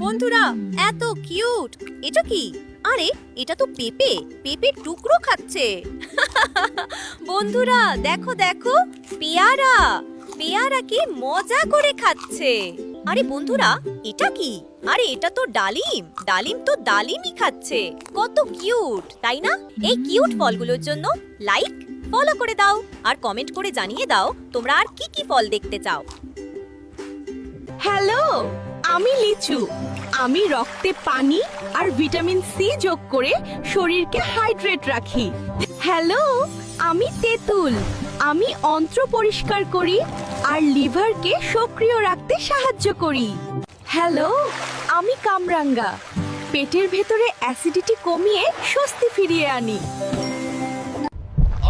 বন্ধুরা এত কিউট। এটা কি? আরে এটা তো পেঁপে, পেঁপের টুকরো খাচ্ছে। বন্ধুরা দেখো দেখো, পেয়ারা, পেয়ারা কি মজা করে খাচ্ছে। আরে বন্ধুরা এটা কি? আরে এটা তো ডালিম, ডালিম তো ডালিমই খাচ্ছে। কত কিউট তাই না? এই কিউট ফলগুলোর জন্য লাইক, ফলো করে দাও আর কমেন্ট করে জানিয়ে দাও তোমরা আর কি কি ফল দেখতে চাও। হ্যালো, আমি লিচু। আমি রক্তে পানি আর ভিটামিন সি যোগ করে শরীরকে হাইড্রেট রাখি। হ্যালো, আমি তেঁতুল। আমি অন্ত্র পরিষ্কার করি আর লিভারকে সক্রিয় রাখতে সাহায্য করি। হ্যালো, আমি কামরাঙ্গা। পেটের ভেতরে অ্যাসিডিটি কমিয়ে স্বস্তি ফিরিয়ে আনি।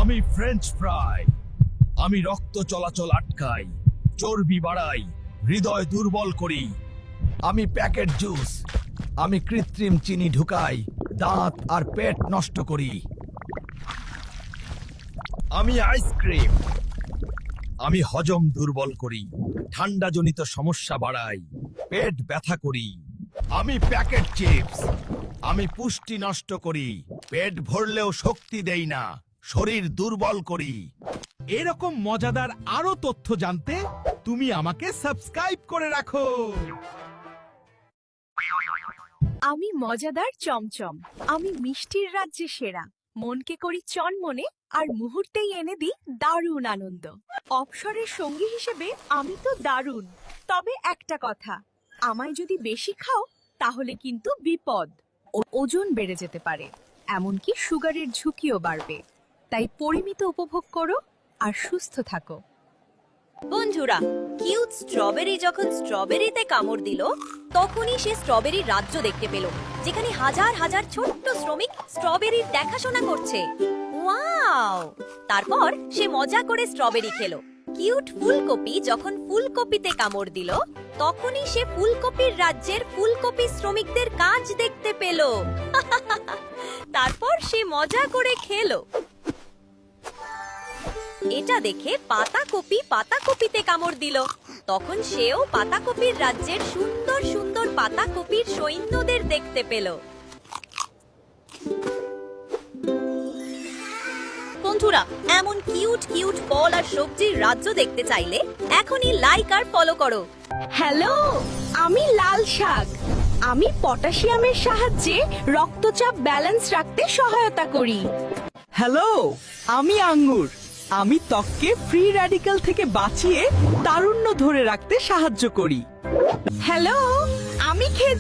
আমি ফ্রেঞ্চ ফ্রাই। আমি রক্ত চলাচল আটকাই, চর্বি বাড়াই, হৃদয় দুর্বল করি। আমি প্যাকেট জুস। আমি কৃত্রিম চিনি ঢুকাই, দাঁত আর পেট নষ্ট করি। আমি আইসক্রিম। আমি হজম দুর্বল করি, ঠান্ডাজনিত সমস্যা বাড়াই, পেট ব্যথা করি। আমি প্যাকেট চিপস। আমি পুষ্টি নষ্ট করি, পেট ভরলেও শক্তি দেই না, শরীর দুর্বল করি। এরকম মজাদার আরো তথ্য জানতে তুমি আমাকে সাবস্ক্রাইব করে রাখো। আমি মজাদার চমচম। আমি মিষ্টির রাজ্যে সেরা। মনকে করি চনমনে আর মুহূর্তেই এনে দিই দারুণ আনন্দ। অবসরের সঙ্গী হিসেবে আমি তো দারুণ। তবে একটা কথা, আমায় যদি বেশি খাও তাহলে কিন্তু বিপদ। ওজন বেড়ে যেতে পারে, এমনকি সুগারের ঝুঁকিও বাড়বে। তাই পরিমিত উপভোগ করো আর সুস্থ থাকো। বন্ধুরা কিউট স্ট্রবেরি যখন স্ট্রবেরিতে কামড় দিল তখনই সে স্ট্রবেরির রাজ্য দেখতে পেল, যেখানে হাজার হাজার ছোট্ট শ্রমিক স্ট্রবেরির দেখাশোনা করছে। ওয়াও! তারপর সে মজা করে স্ট্রবেরি খেলো। কিউট ফুলকপি যখন ফুলকপিতে কামড় দিল তখনই সে ফুলকপির রাজ্যের ফুলকপি শ্রমিকদের কাজ দেখতে পেল। তারপর সে মজা করে খেলো। এটা দেখে পাতাকপি পাতাকপিতে কামড় দিল, তখন সেও পাতাকপির রাজ্যের সুন্দর সুন্দর পাতাকপির সৈন্যদের দেখতে পেল। বন্ধুরা এমন কিউট কিউট ফল আর সবজির রাজ্য দেখতে চাইলে এখনই লাইক আর ফলো করো। হ্যালো, আমি লাল শাক। আমি পটাশিয়ামের সাহায্যে রক্তচাপ ব্যালেন্স রাখতে সহায়তা করি। হ্যালো, আমি আঙ্গুর। আমি ত্বককে ফ্রি র্যাডিক্যাল থেকে বাঁচিয়ে তারুণ্য ধরে রাখতে সাহায্য করি। হ্যালো, আমি